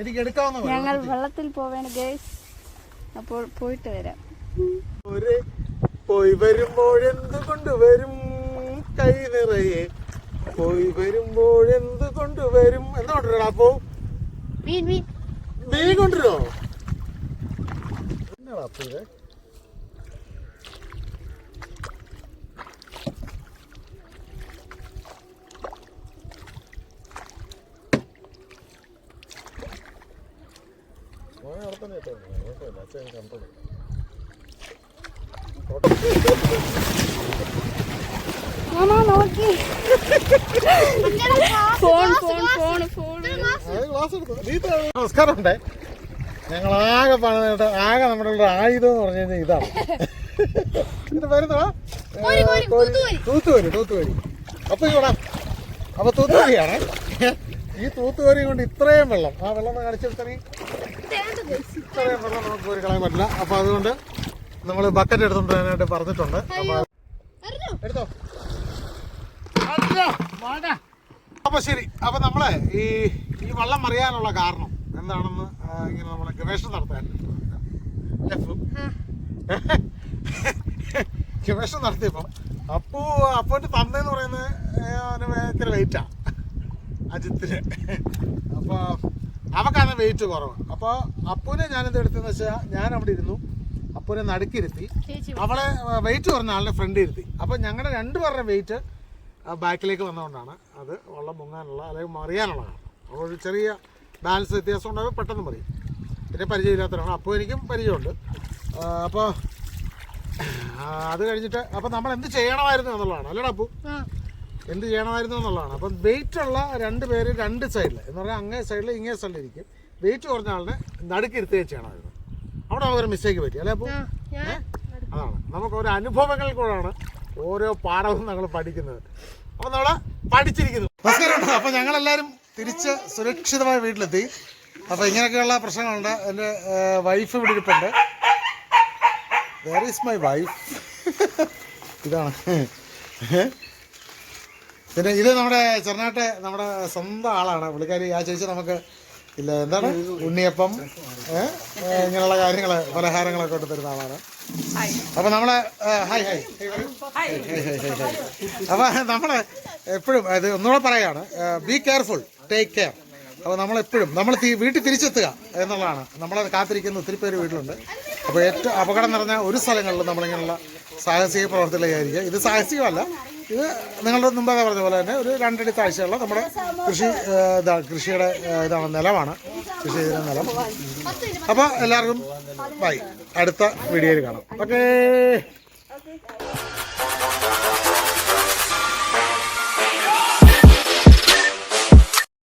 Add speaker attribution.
Speaker 1: എനിക്ക് എടുക്കാവുന്ന
Speaker 2: ഞങ്ങൾ വെള്ളത്തിൽ പോവേണ് ഗൈസ്. അപ്പോൾ പോയിട്ട് വരാം.
Speaker 1: പോയി വരുമ്പോഴെന്ത് കൊണ്ടുവരും കൈ നിറയെ, പോയി വരുമ്പോഴെന്ത് കൊണ്ടുവരും. എന്താ കൊണ്ടുവരാ? അപ്പോ മീൻ കൊണ്ടുവരോ? എന്നാ അപ്പൊ ഇത് നമസ്കാരമുണ്ടേ. ഞങ്ങൾ ആകെ പണിതിട്ട് ആകെ നമ്മുടെ ആയുധം എന്ന് പറഞ്ഞു കഴിഞ്ഞാൽ ഇതാണ്. ഇത് വരുന്നതാ തൂത്തുവരി. അപ്പൊ ഇവിടെ അപ്പൊ തൂത്തുവരിയാണ്. ഈ തൂത്തുവരി കൊണ്ട് ഇത്രയും വെള്ളം, ആ വെള്ളം കാണിച്ചെടുത്തണെങ്കിൽ ഇത്രയും വെള്ളം നമുക്ക് ഒരു കളയാൻ പറ്റില്ല. അപ്പൊ അതുകൊണ്ട് നമ്മൾ ബക്കറ്റ് എടുത്തോണ്ട് വരാനായിട്ട് പറഞ്ഞിട്ടുണ്ട്. അപ്പൊ എടുത്തോ. അപ്പൊ ശരി. അപ്പൊ നമ്മളെ ഈ വള്ളം മറിയാനുള്ള കാരണം എന്താണെന്ന് ഇങ്ങനെ നമ്മളെ ഗവേഷണം നടത്താൻ ഗവേഷണം നടത്തിയപ്പം അപ്പോന്റെ തന്നെന്ന് പറയുന്നത് ഭയങ്കര വെയിറ്റാ അജിത്തിന്. അപ്പൊ അവക്കാണ് വെയിറ്റ് കുറവ്. അപ്പൊ അപ്പൂനെ ഞാനെന്ത് എടുത്തെന്ന് വെച്ചാൽ ഞാൻ അവിടെ ഇരുന്നു, അപ്പൂനെ നടുക്കിരുത്തി, അവളെ വെയിറ്റ് കുറഞ്ഞ ആളുടെ ഫ്രണ്ട് ഇരുത്തി. അപ്പൊ ഞങ്ങളുടെ രണ്ടുപേരുടെ വെയിറ്റ് ബാക്കിലേക്ക് വന്നതുകൊണ്ടാണ് അത് വെള്ളം മുങ്ങാനുള്ള അല്ലെങ്കിൽ മറിയാനുള്ളതാണ്. അപ്പോൾ ഒരു ചെറിയ ബാലൻസ് വ്യത്യാസം ഉണ്ടാകും, പെട്ടെന്ന് മറിയും. പിന്നെ പരിചയമില്ലാത്തവരാണ്. അപ്പോൾ എനിക്കും പരിചയമുണ്ട്. അപ്പോൾ അത് കഴിഞ്ഞിട്ട് അപ്പോൾ നമ്മൾ എന്ത് ചെയ്യണമായിരുന്നു എന്നുള്ളതാണ്. അല്ലടാ അപ്പു, എന്ത് ചെയ്യണമായിരുന്നു എന്നുള്ളതാണ്. അപ്പം വെയിറ്റുള്ള രണ്ട് പേര് രണ്ട് സൈഡിൽ എന്ന് പറഞ്ഞാൽ അങ്ങേ സൈഡിൽ ഇങ്ങേ സൈഡിൽ ഇരിക്കും. വെയിറ്റ് കുറഞ്ഞ ആളിനെ നടുക്കിരുത്തുകയും ചെയ്യണമായിരുന്നു. അവിടെ നമുക്കൊരു മിസ്റ്റേക്ക് പറ്റി അല്ലേ അപ്പു? അതാണ് നമുക്ക് ഓരോ അനുഭവങ്ങളിൽ കൂടെയാണ് ഓരോ പാഠവും ഞങ്ങൾ പഠിക്കുന്നത്. അപ്പൊ നമ്മള് പഠിച്ചിരിക്കുന്നു. നമസ്കാരം. അപ്പൊ ഞങ്ങളെല്ലാരും തിരിച്ച് സുരക്ഷിതമായ വീട്ടിലെത്തി. അപ്പൊ ഇങ്ങനെയൊക്കെയുള്ള പ്രശ്നങ്ങളുണ്ട്. എൻ്റെ വൈഫ് ഇവിടെ ഇരിപ്പുണ്ട്. Where is my wife? ഇതാണ്. പിന്നെ ഇത് നമ്മുടെ ചെറുനാട്ടെ നമ്മുടെ സ്വന്തം ആളാണ് പുള്ളിക്കാരി. ആ ചേച്ചി നമുക്ക് ഇല്ല എന്താണ് ഉണ്ണിയപ്പം ഇങ്ങനെയുള്ള കാര്യങ്ങൾ പലഹാരങ്ങളൊക്കെ കൊണ്ട് തരുന്ന ആളാണ്. അപ്പൊ നമ്മളെ ഹായ് ഹായ് അപ്പൊ നമ്മള് എപ്പോഴും ഇത് ഒന്നുകൂടെ പറയാണ്, ബി കെയർഫുൾ, ടേക്ക് കെയർ. അപ്പോൾ നമ്മളെപ്പോഴും നമ്മൾ വീട്ടിൽ തിരിച്ചെത്തുക എന്നുള്ളതാണ്. നമ്മളെ കാത്തിരിക്കുന്ന ഒത്തിരി പേര് വീട്ടിലുണ്ട്. അപ്പോൾ ഏറ്റവും അപകടം നിറഞ്ഞ ഒരു സ്ഥലങ്ങളിലും നമ്മളിങ്ങനെയുള്ള സാഹസിക പ്രവർത്തനങ്ങളായിരിക്കും. ഇത് സാഹസികമല്ല, ഇത് നിങ്ങളുടെ മുമ്പേ പറഞ്ഞ പോലെ തന്നെ ഒരു 2 അടി താഴ്ചയുള്ള നമ്മുടെ കൃഷിയുടെ ഇതാണ്, നിലമാണ്, കൃഷി ചെയ്ത നിലം. അപ്പോൾ എല്ലാവർക്കും ബൈ, അടുത്ത വീഡിയോയിൽ കാണാം. ഓക്കേ.